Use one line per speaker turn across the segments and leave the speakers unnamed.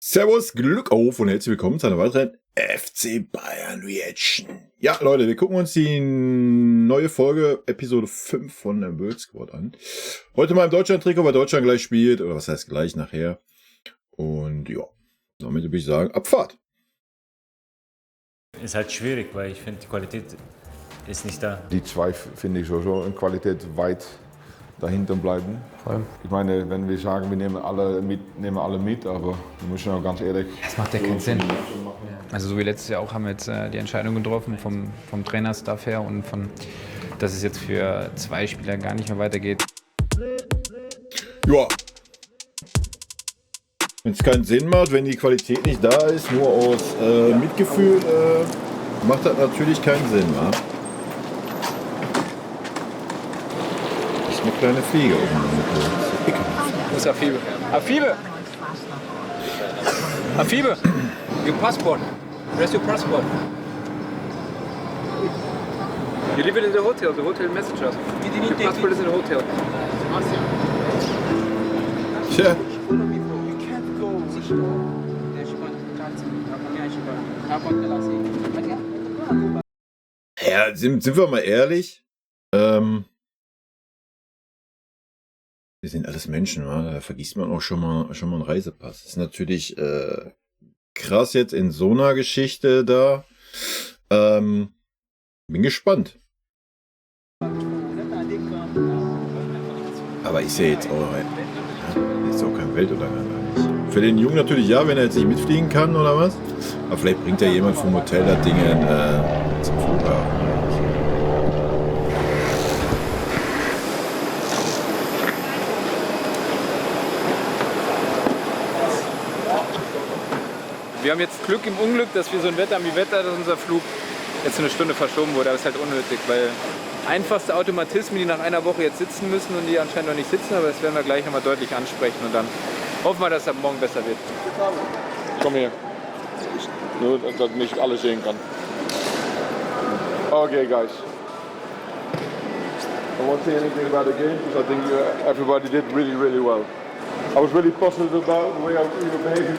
Servus, Glück auf und herzlich willkommen zu einer weiteren FC Bayern Reaction. Ja, Leute, wir gucken uns die neue Folge, Episode 5 von der World Squad an. Heute mal im Deutschland-Trikot, weil Deutschland gleich spielt, oder was heißt gleich nachher. Und ja, damit würde ich sagen, Abfahrt.
Ist halt schwierig, weil ich finde, die Qualität ist nicht da.
Die zwei finde ich sowieso in Qualität weit dahinter bleiben. Ich meine, wenn wir sagen, wir nehmen alle mit, aber wir müssen auch ganz ehrlich...
Das macht ja keinen Sinn. Also so wie letztes Jahr auch haben wir jetzt die Entscheidung getroffen vom Trainerstaff her und dass es jetzt für zwei Spieler gar nicht mehr weitergeht.
Ja. Wenn es keinen Sinn macht, wenn die Qualität nicht da ist, nur aus Mitgefühl, macht das natürlich keinen Sinn, wa? Das ist eine kleine Fliege oben in der Mitte.
Wo ist Afibe? Afibe! Afibe! Your passport. Where's your passport? You leave it in the hotel message us. Your passport is in the hotel.
Tja. Ja, sind wir mal ehrlich? Wir sind alles Menschen, wa? Da vergisst man auch schon mal einen Reisepass. Das ist natürlich krass jetzt in so einer Geschichte da. Bin gespannt. Aber ist ja jetzt auch, ist auch kein Weltuntergang eigentlich. Für den Jungen natürlich ja, wenn er jetzt nicht mitfliegen kann oder was. Aber vielleicht bringt ja jemand vom Hotel das Ding zum Flughafen.
Wir haben jetzt Glück im Unglück, dass wir so ein Wetter haben wie Wetter, dass unser Flug jetzt eine Stunde verschoben wurde. Aber es ist halt unnötig, weil einfachste Automatismen, die nach einer Woche jetzt sitzen müssen und die anscheinend noch nicht sitzen, aber das werden wir gleich nochmal deutlich ansprechen und dann hoffen wir, dass es ab morgen besser wird.
Komm her. Nur, dass nicht alles sehen kann. Okay, guys. I won't say anything about the game because I think everybody did really, really well. I was really positive about the way we were behaving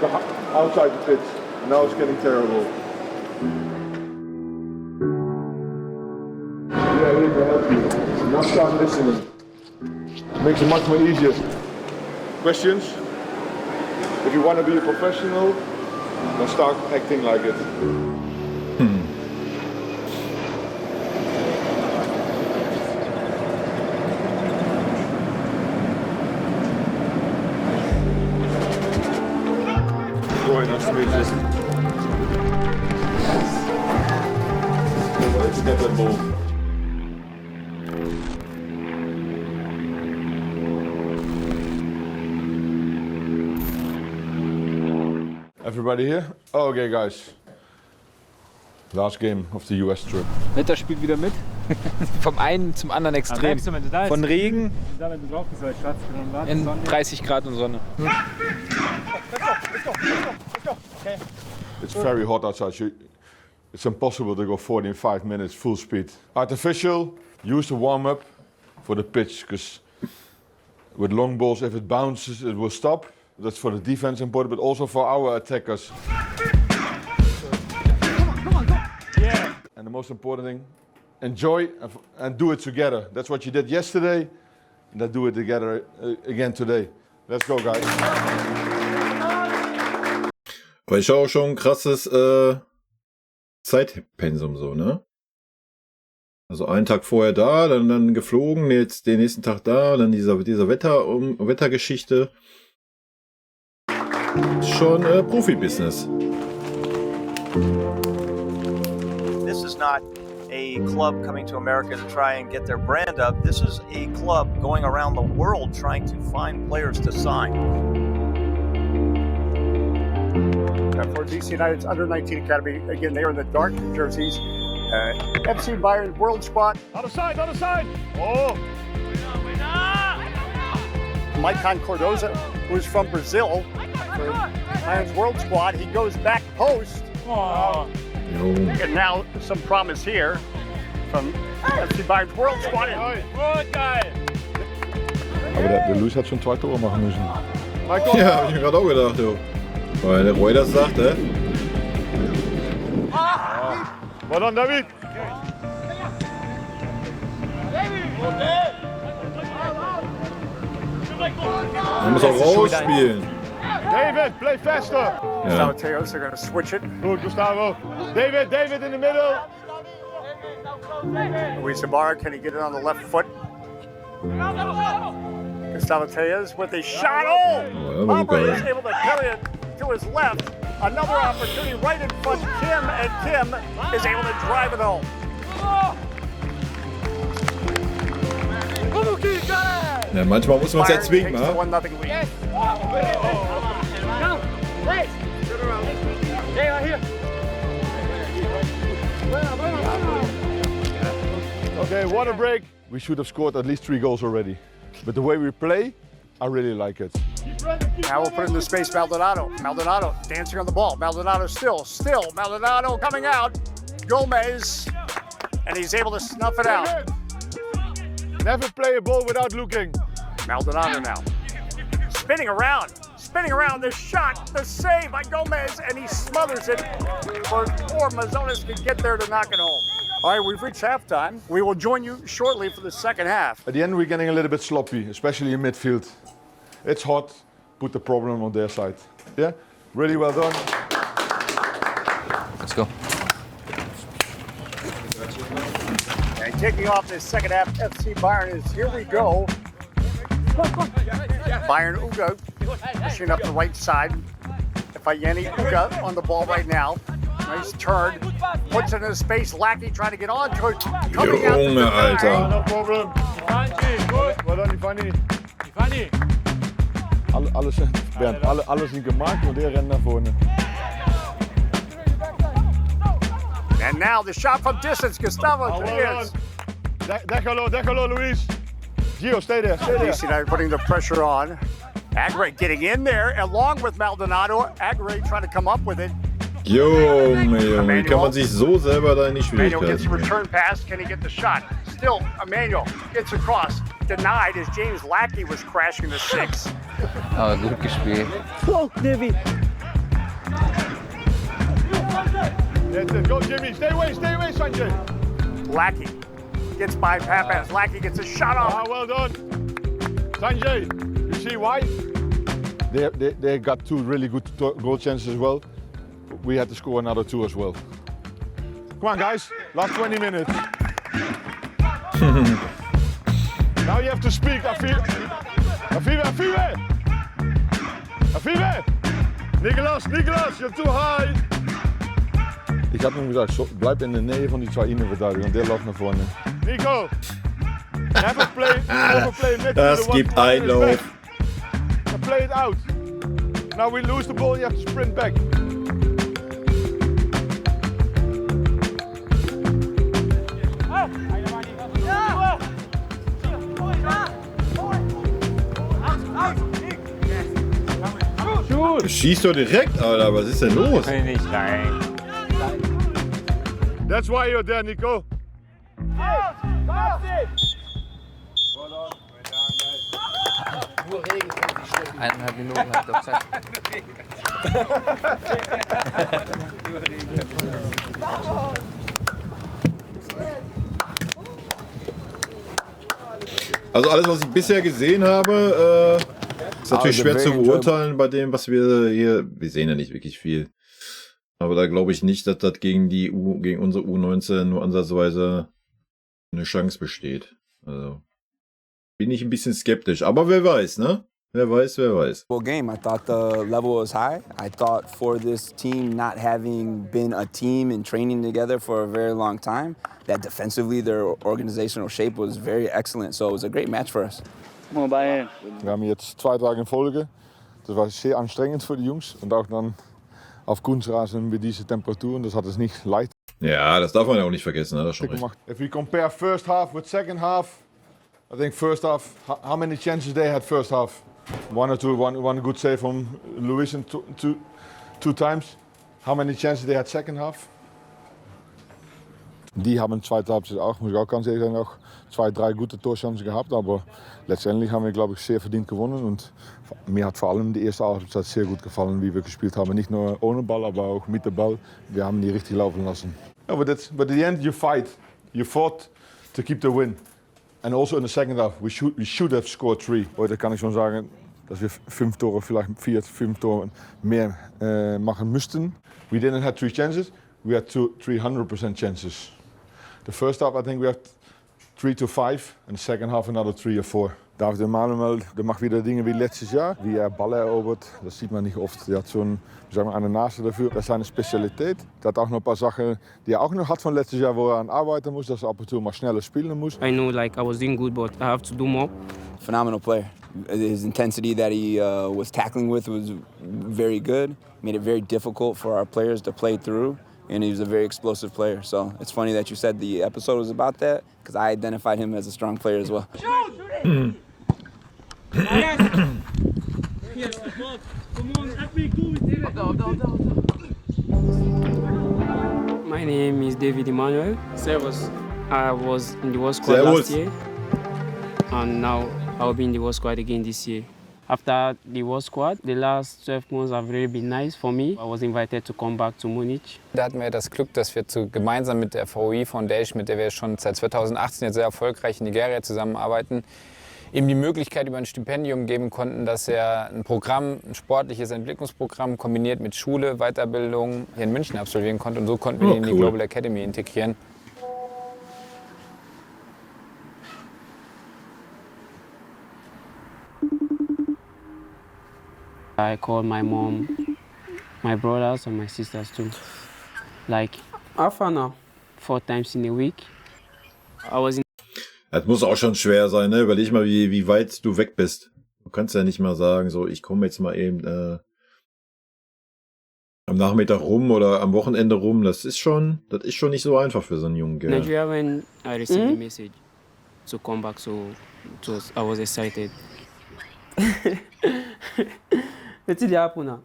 outside the pitch. Now it's getting terrible. Yeah, we need to help you. Now start listening. Makes it much more easier. Questions? If you want to be a professional, then start acting like it. Let's get that ball. Everybody here? Okay, guys. Last game of the US trip.
Wetter spielt wieder mit. Vom einen zum anderen extrem. Von Regen in 30 Grad und Sonne.
It's very hot outside. It's impossible to go 40 in 5 minutes full speed. Artificial, use the warm-up for the pitch, because with long balls, if it bounces, it will stop. That's for the defense important, but also for our attackers. Come on, go! Yeah. And the most important thing, enjoy and do it together. That's what you did yesterday, and then do it together again today. Let's go, guys.
Aber ich schaue auch schon ein krasses Zeitpensum so, ne? Also einen Tag vorher da, dann geflogen, jetzt den nächsten Tag da, dann dieser Wettergeschichte. Schon Profi-Business.
This is not a club coming to America to try and get their brand up. This is a club going around the world trying to find players to sign.
For DC United's under-19 academy, again, they are in the dark jerseys. FC Bayern World Squad. On the side! Oh! Maicon Cardoza, who's from Brazil, for Bayern's World Squad, he goes back post. And now some promise here from FC Bayern's World Squad.
Aber der Luis hat schon 2 Tore machen müssen.
Ja, hab ich mir gerade auch gedacht, jo. Weil der Roy das sagt, ne?
Well done, David.
Man muss auch rausspielen.
David, play faster.
Gustavo Teos, they're going to switch it.
Good, Gustavo. David in the middle.
Luis Ibarra, can he get it on the left foot? Gustavo Teos with a shot. Oh! Mowbray is able to carry it to his left. Another opportunity right in front. Kim, and Kim is able to drive it home.
Ja, manchmal muss man es ja zwingen,
Takes the
ne?
1-0 lead.
Okay, water break. We should have scored at least 3 goals already. But the way we play, I really like it.
Now we'll put it into space, Maldonado. Maldonado dancing on the ball. Maldonado still. Maldonado coming out. Gomez, and he's able to snuff it out.
Never play a ball without looking.
Maldonado now. Spinning around, the shot, the save by Gomez, and he smothers it before Mazonis can get there to knock it home. All right, we've reached halftime. We will join you shortly for the second half.
At the end, we're getting a little bit sloppy, especially in midfield. It's hot. Put the problem on their side. Yeah, really well done.
Let's go.
And kicking off this second half, FC Bayern is Here We Go. Bayern Uga pushing up the right side. Fayeni Uga on the ball right now. Nice turn. Puts it into space. Lackey trying to get onto it. Coming out.
Junge, Alter.
No problem. Well done, Fanny. Alles, Bernd, alles niet gemaakt, want die rent naar voren.
And now the shot from distance. Gustavo Diaz.
Déjalo, Luis. Gio, stay there.
DC United putting the pressure on. Aguirre getting in there along with Maldonado. Aguirre trying to come up with it.
Junge, wie kann man sich so selber da in die
Emmanuel gets the
Schwierigkeiten bringen?
return pass. Can he get the shot? Still, Emmanuel gets across. Denied as James Lackey was crashing the 6.
Aber gut gespielt.
That's it. Go, Jimmy. Stay away, Sanjay.
Lackey gets by Pappas. Lackey gets a shot off.
Well done. Sanjay, you see why? They got 2 really good goal chances as well. We had to score another 2 as well. Come on, guys. Last 20 minutes. Now you have to speak, Afive. Nicolas, you're too high. Ik had hem gezegd, blijf in de nähe van die 2 innenverteidiger, want der läuft nach vorne. Nico, never play midfield.
Das gibt Einlauf.
Play it out. Now we lose the ball, you have to sprint back.
Du schießt doch direkt, Alter. Was ist denn los?
Nicht rein.
That's why you're there, Nico.
1,5 Minuten habt ihr Zeit.
Also alles, was ich bisher gesehen habe, ist natürlich schwer zu beurteilen bei dem, was wir hier... Wir sehen ja nicht wirklich viel. Aber da glaube ich nicht, dass das gegen unsere U19 nur ansatzweise eine Chance besteht. Also bin ich ein bisschen skeptisch. Aber wer weiß, ne? Wer weiß.
Well, game. I thought the level was high. I thought for this team not having been a team and training together for a very long time, that defensively their organizational shape was very excellent. So it was a great match for us.
Wir haben jetzt 2 Tage in Folge. Das war sehr anstrengend für die Jungs. Und auch dann auf Kunstrasen mit diesen Temperaturen. Das hat es nicht leicht
Ja, das darf man ja auch nicht vergessen, ne? Das ist schon recht.
gemacht. If we compare first half with second half, I think first half, how many chances they had first half? 1 or 2, one good save from Luis and two times. How many chances they had second half? Die haben zweite Halbzeit auch, muss ich auch ganz ehrlich sagen, auch 2, 3 gute Torchancen gehabt. Aber letztendlich haben wir, glaube ich, sehr verdient gewonnen. Und mir hat vor allem die erste Halbzeit sehr gut gefallen, wie wir gespielt haben. Nicht nur ohne Ball, aber auch mit dem Ball. Wir haben die richtig laufen lassen. Yeah, but at the end you fight. You fought to keep the win. And also in the second half, we should have scored 3. Heute kann ich schon sagen, dass wir 5 Tore, vielleicht 4, 5 Tore mehr machen müssten. We didn't have 3 chances. We had 300% chances. The first half, I think we had 3 to 5, and the second half another 3 or 4. David Emanuel, der macht wieder Dinge wie letztes Jahr, wie er Ball erobert. Das sieht man nicht oft. Er hat schon, sagen wir, eine Nase dafür. Das ist seine Spezialität. Er hat auch noch ein paar Sachen, die er auch noch hat von letztes Jahr, wo er an arbeiten muss, dass er ab und zu mal schneller spielen muss.
I know like I was doing good, but I have to do more.
Phenomenal player. His intensity that he was tackling with was very good. Made it very difficult for our players to play through. And he was a very explosive player. So it's funny that you said the episode was about that, because I identified him as a strong player as well.
My name is David Emanuel. Servus. I was in the World Squad last year, and now I'll be in the World Squad again this year. After the World Squad, the last 12 months have really been nice for me. I was invited to come back to Munich.
Da hatten wir das Glück, dass wir gemeinsam mit der VOI Foundation, mit der wir schon seit 2018 jetzt sehr erfolgreich in Nigeria zusammenarbeiten, ihm die Möglichkeit über ein Stipendium geben konnten, dass er ein Programm, ein sportliches Entwicklungsprogramm kombiniert mit Schule, Weiterbildung hier in München absolvieren konnte. Und so konnten wir ihn in die Global Academy integrieren.
I call my mom, my brothers and my sisters too. Like half an hour, 4 times in a week. I was in.
Das muss auch schon schwer sein, ne? Überleg mal, wie weit du weg bist. Du kannst ja nicht mal sagen, so, ich komme jetzt mal eben am Nachmittag rum oder am Wochenende rum. Das ist schon nicht so einfach für so einen jungen Kerl.
Nigeria, when I received the message to come back, so I was excited. What did happen now?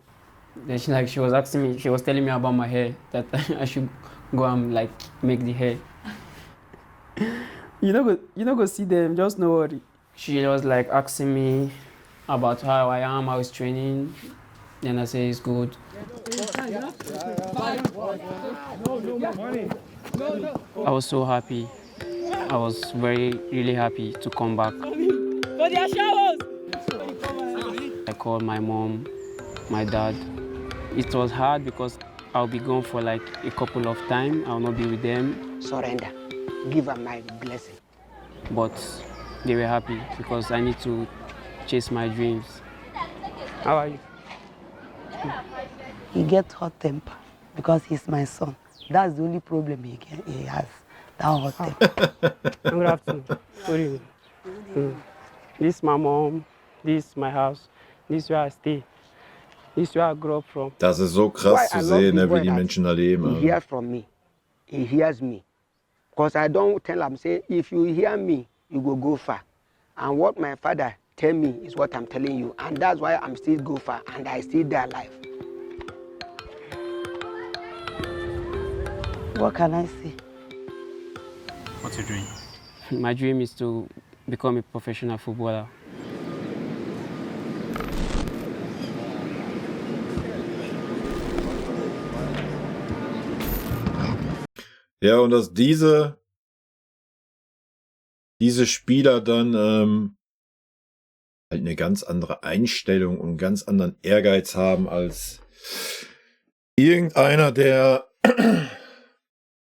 Then she was asking me, she was telling me about my hair, that I should go and like make the hair. You don't go see them, just no worry. She was like asking me about how I am, how I was training. Then I say it's good. I was so happy. I was really happy to come back. I called my mom, my dad. It was hard because I'll be gone for like a couple of time. I'll not be with them.
Surrender. Give her my blessing.
But they were happy because I need to chase my dreams. How are you?
He gets hot temper because he's my son. That's the only problem he has. That hot temper.
Good afternoon. Good evening. This is my mom. This is my house. This is where I stay. This is where I grew up from.
Das ist so krass zu sehen, wie die Menschen da leben.
He hears from me. He hears me. Because I don't tell him, say, if you hear me, you go far. And what my father tell me is what I'm telling you. And that's why I'm still go far and I still there alive. What can I say?
What's your dream?
My dream is to become a professional footballer.
Ja, und dass diese Spieler dann halt eine ganz andere Einstellung und einen ganz anderen Ehrgeiz haben als irgendeiner, der,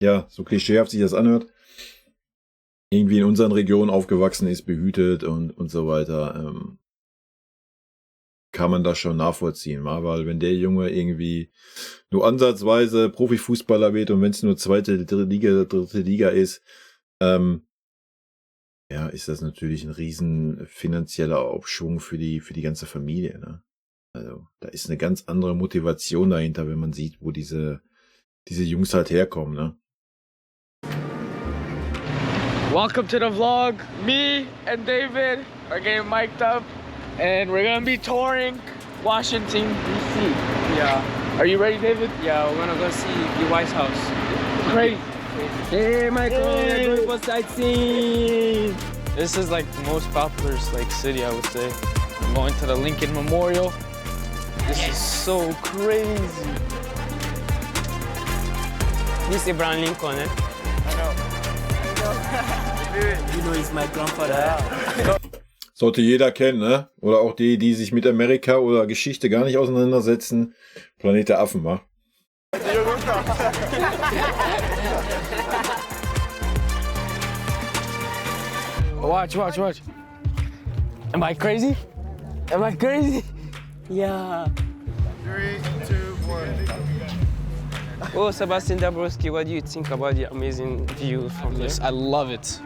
ja, so klischeehaft sich das anhört, irgendwie in unseren Regionen aufgewachsen ist, behütet und so weiter, kann man das schon nachvollziehen, weil wenn der Junge irgendwie nur ansatzweise Profifußballer wird und wenn es nur dritte Liga ist, ja, ist das natürlich ein riesen finanzieller Aufschwung für die ganze Familie, ne? Also, da ist eine ganz andere Motivation dahinter, wenn man sieht, wo diese Jungs halt herkommen, ne?
Welcome to the vlog. Me and David are getting mic'd up and we're gonna be touring Washington, D.C.
Yeah.
Are you ready, David?
Yeah, we're gonna go see the White House.
Great.
Hey, Michael, we're going for sightseeing. This is like the most popular like city, I would say. I'm going to the Lincoln Memorial. This is so crazy. This is Abraham Lincoln, eh? I know. You know, he's my grandfather. Yeah.
Sollte jeder kennen, ne? Oder auch die sich mit Amerika oder Geschichte gar nicht auseinandersetzen. Planet der Affen, wa?
Watch. Am I crazy? Am I crazy? Yeah.
3, 2, 1.
Oh, Sebastian Dabrowski, what do you think about the amazing view from this? I love it.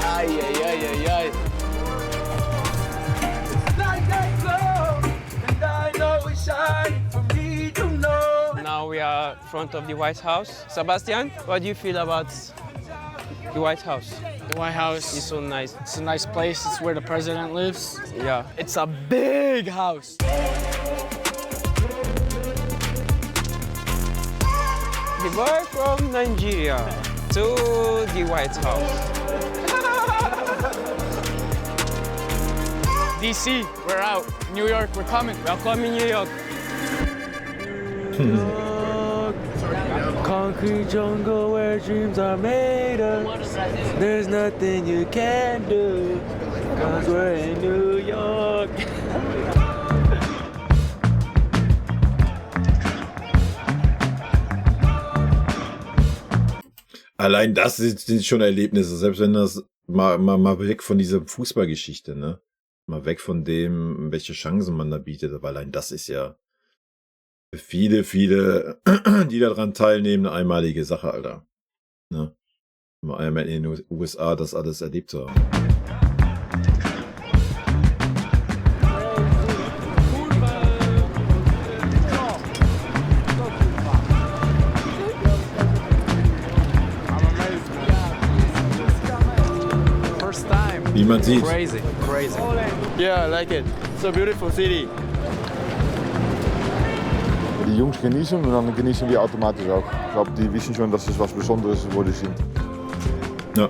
Ay. Now we are in front of the White House. Sebastian, what do you feel about the White House?
The White House
is so nice.
It's a nice place. It's where the president lives.
Yeah. It's a big house. The boy from Nigeria to the White House.
DC, we're out. New York, we're coming.
We're coming, New York. Concrete jungle where dreams are made of. There's nothing you can do, 'cause we're in New York.
Allein das sind schon Erlebnisse, selbst wenn das mal weg von dieser Fußballgeschichte, ne? Mal weg von dem, welche Chancen man da bietet, aber allein das ist ja für viele, die daran teilnehmen, eine einmalige Sache, Alter. Ne? Mal einmal in den USA das alles erlebt zu haben. Wie man sieht.
Crazy.
Yeah, I like it. It's a beautiful city.
Die Jungs genießen und dann genießen wir automatisch auch. Ich glaube, die wissen schon, dass es was Besonderes ist, wo die sind.
Ja.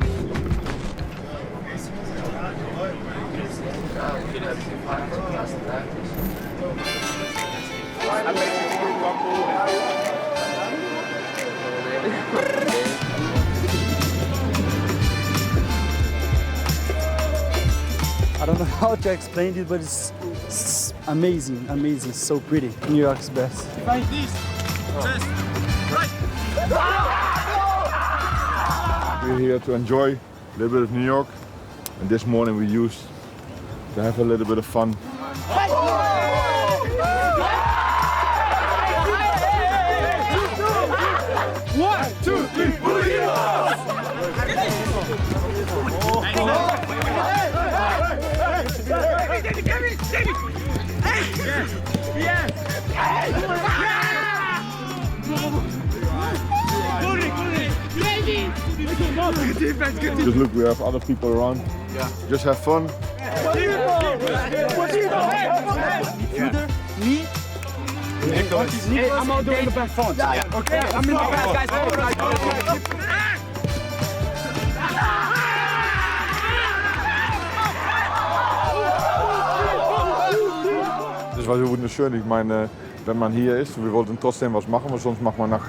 I don't know how to explain it, but it's amazing, so pretty. New York's best.
Like this. Just right.
We're here to enjoy a little bit of New York, and this morning we used to have a little bit of fun.
1, 2, 3,
Just look, we have other people around. Yeah. Just have fun.
Me? Hey, I'm out doing the back front. Yeah. Okay, I'm in the back, guys.
Das war so wunderschön. Ich meine, wenn man hier ist, wir wollten trotzdem was machen, weil sonst macht man nach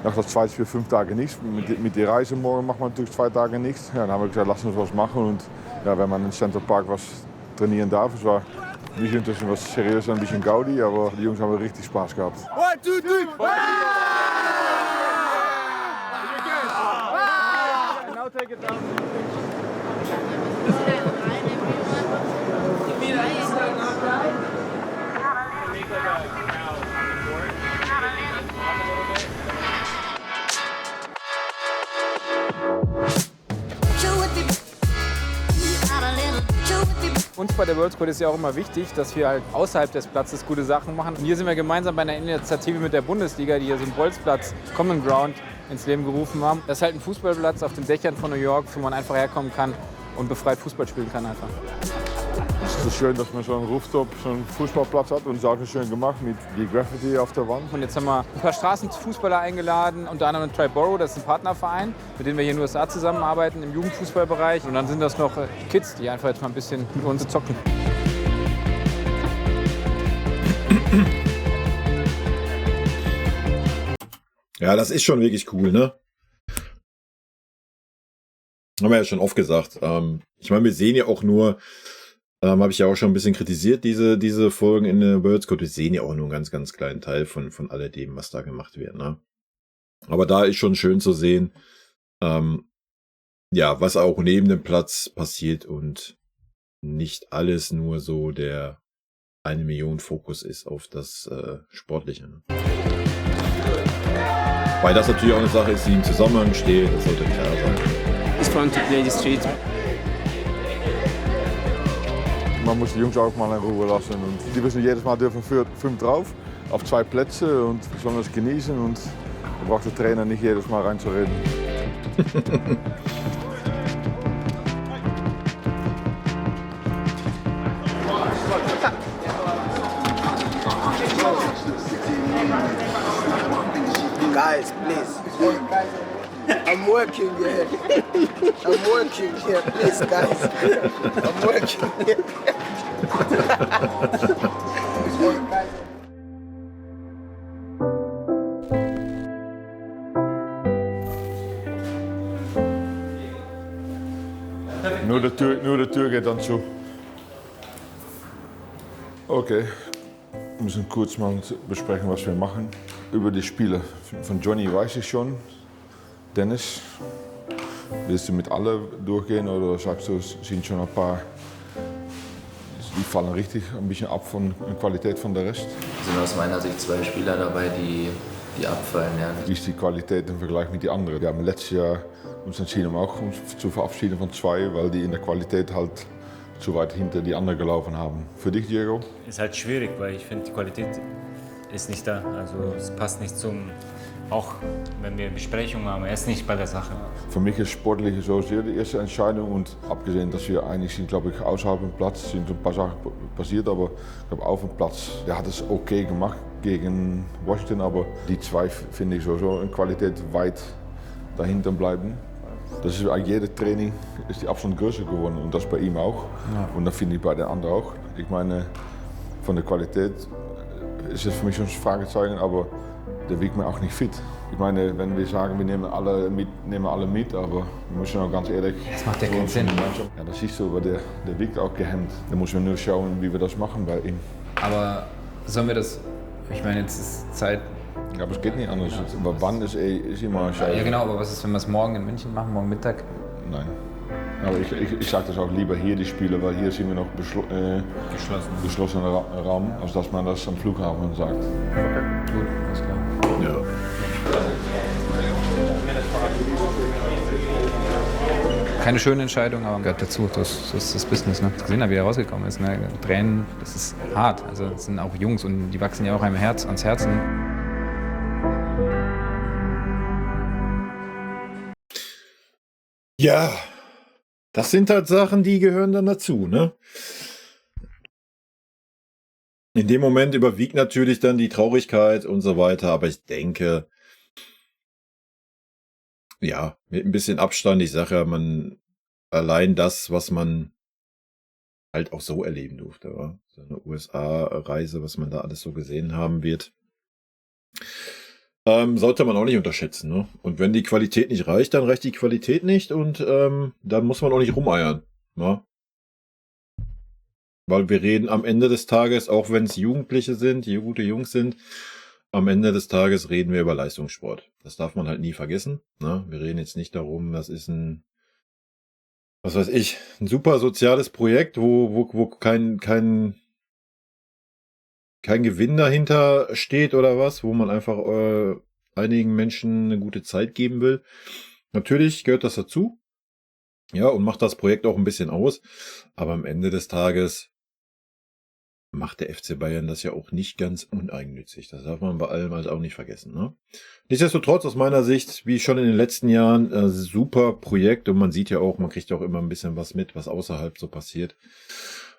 das 2, 4, 5 Tage nichts. Mit der Reise morgen macht man natürlich 2 Tage nichts. Ja, dann haben wir gesagt, lass uns was machen. Und ja, wenn man in Central Park was trainieren darf, es war nicht inzwischen was seriös, ein bisschen Gaudi, aber die Jungs haben richtig Spaß gehabt.
1, 2, 3.
Now take it down.
Uns bei der World Squad ist ja auch immer wichtig, dass wir halt außerhalb des Platzes gute Sachen machen. Und hier sind wir gemeinsam bei einer Initiative mit der Bundesliga, die hier so einen Bolzplatz, Common Ground, ins Leben gerufen haben. Das ist halt ein Fußballplatz auf den Dächern von New York, wo man einfach herkommen kann und befreit Fußball spielen kann einfach.
Es ist so schön, dass man so einen Rooftop, so einen Fußballplatz hat und es ist auch schön gemacht mit die Graffiti auf der Wand.
Und jetzt haben wir ein paar Straßenfußballer eingeladen, unter anderem Triborough, das ist ein Partnerverein, mit dem wir hier in den USA zusammenarbeiten im Jugendfußballbereich. Und dann sind das noch Kids, die einfach jetzt mal ein bisschen mit uns zocken.
Ja, das ist schon wirklich cool, ne? Haben wir ja schon oft gesagt. Ich meine, wir sehen ja auch nur, habe ich ja auch schon ein bisschen kritisiert, diese Folgen in der World Cup. Wir sehen ja auch nur einen ganz, ganz kleinen Teil von alledem, was da gemacht wird, ne? Aber da ist schon schön zu sehen, ja, was auch neben dem Platz passiert und nicht alles nur so der 1 Million Fokus ist auf das Sportliche. Ne? Weil das natürlich auch eine Sache ist, die im Zusammenhang steht, das sollte klar sein.
It's fun to play the streets.
Man muss die Jungs auch mal in Ruhe lassen und die müssen jedes Mal dürfen 5 drauf, auf 2 Plätze und sollen das genießen und da braucht der Trainer nicht jedes Mal reinzureden.
Guys, please. I'm working here. I'm working here, please, guys. I'm working here.
Nur de Tür geht dann zu. Okay, wir müssen kurz mal besprechen, was wir machen. Über die Spiele von Johnny weiß ich schon. Dennis, willst du mit alle durchgehen oder sagst du, es sind schon ein paar, die fallen richtig ein bisschen ab von der Qualität von der Rest?
Es sind aus meiner Sicht 2 Spieler dabei, die abfallen. Ja.
Wie ist die Qualität im Vergleich mit den anderen? Wir haben letztes Jahr uns entschieden, um auch uns zu verabschieden von 2, weil die in der Qualität halt zu weit hinter die anderen gelaufen haben. Für dich, Diego?
Ist halt schwierig, weil ich finde, die Qualität ist nicht da. Also es passt nicht zum, auch wenn wir Besprechungen haben, er ist nicht bei der Sache.
Für mich ist sportlich so sehr die erste Entscheidung und abgesehen, dass wir eigentlich sind, glaube ich, außerhalb dem Platz, sind ein paar Sachen passiert, aber ich glaube auf dem Platz, der hat es okay gemacht gegen Washington, aber die 2 finde ich so in Qualität weit dahinter bleiben. Das ist eigentlich jedes Training ist die Abstand größer geworden und das bei ihm auch. Ja. Und das finde ich bei den anderen auch. Ich meine, von der Qualität ist es für mich schon ein Fragezeichen, aber der wiegt mir auch nicht fit. Ich meine, wenn wir sagen, wir nehmen alle mit, aber wir müssen auch ganz ehrlich...
Das macht ja keinen Sinn.
Ja, das siehst du, aber der wiegt auch gehemmt. Da müssen wir nur schauen, wie wir das machen bei ihm.
Aber sollen wir das... Ich meine, jetzt ist Zeit...
Ja, aber es geht nicht anders. Ja, aber wann ist immer scheiße.
Ja genau, aber was ist, wenn wir es morgen in München machen, morgen Mittag?
Nein. Aber ich sage das auch lieber hier, die Spiele, weil hier sind wir noch geschlossener Raum, als dass man das am Flughafen sagt.
Okay, gut, alles klar.
Ja.
Keine schöne Entscheidung, aber gehört dazu. Das ist das Business. Ne? Gesehen, wie er rausgekommen ist. Ne? Tränen, das ist hart. Also das sind auch Jungs und die wachsen ja auch einem ans Herzen.
Ja, das sind halt Sachen, die gehören dann dazu, ne? In dem Moment überwiegt natürlich dann die Traurigkeit und so weiter, aber ich denke, ja, mit ein bisschen Abstand, ich sage ja, allein das, was man halt auch so erleben durfte, war so eine USA-Reise, was man da alles so gesehen haben wird, sollte man auch nicht unterschätzen, ne? Und wenn die Qualität nicht reicht, dann reicht die Qualität nicht und dann muss man auch nicht rumeiern, ne? Weil wir reden am Ende des Tages, auch wenn es Jugendliche sind, die gute Jungs sind, am Ende des Tages reden wir über Leistungssport. Das darf man halt nie vergessen, ne? Wir reden jetzt nicht darum, das ist ein, was weiß ich, ein super soziales Projekt, wo kein Gewinn dahinter steht oder was, wo man einfach einigen Menschen eine gute Zeit geben will. Natürlich gehört das dazu. Ja, und macht das Projekt auch ein bisschen aus. Aber am Ende des Tages macht der FC Bayern das ja auch nicht ganz uneigennützig. Das darf man bei allem halt auch nicht vergessen, ne? Nichtsdestotrotz aus meiner Sicht, wie schon in den letzten Jahren, super Projekt. Und man sieht ja auch, man kriegt ja auch immer ein bisschen was mit, was außerhalb so passiert.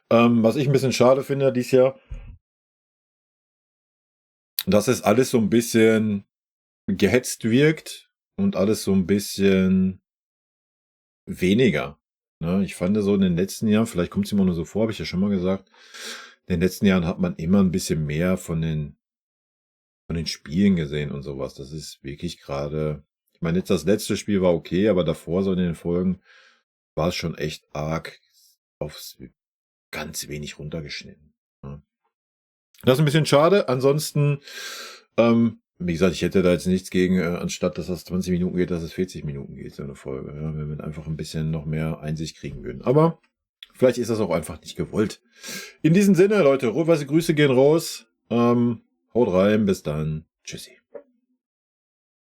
Was ich ein bisschen schade finde dieses Jahr, dass es alles so ein bisschen gehetzt wirkt und alles so ein bisschen weniger. Ne? Ich fand so in den letzten Jahren, vielleicht kommt es immer nur so vor, habe ich ja schon mal gesagt, in den letzten Jahren hat man immer ein bisschen mehr von den Spielen gesehen und sowas. Das ist wirklich gerade, ich meine, jetzt das letzte Spiel war okay, aber davor so in den Folgen war es schon echt arg aufs ganz wenig runtergeschnitten. Ja. Das ist ein bisschen schade. Ansonsten, wie gesagt, ich hätte da jetzt nichts gegen, anstatt dass das 20 Minuten geht, dass es 40 Minuten geht, so eine Folge. Ja, wenn wir einfach ein bisschen noch mehr Einsicht kriegen würden. Aber vielleicht ist das auch einfach nicht gewollt. In diesem Sinne, Leute, rot-weiße Grüße gehen raus. Haut rein, bis dann. Tschüssi.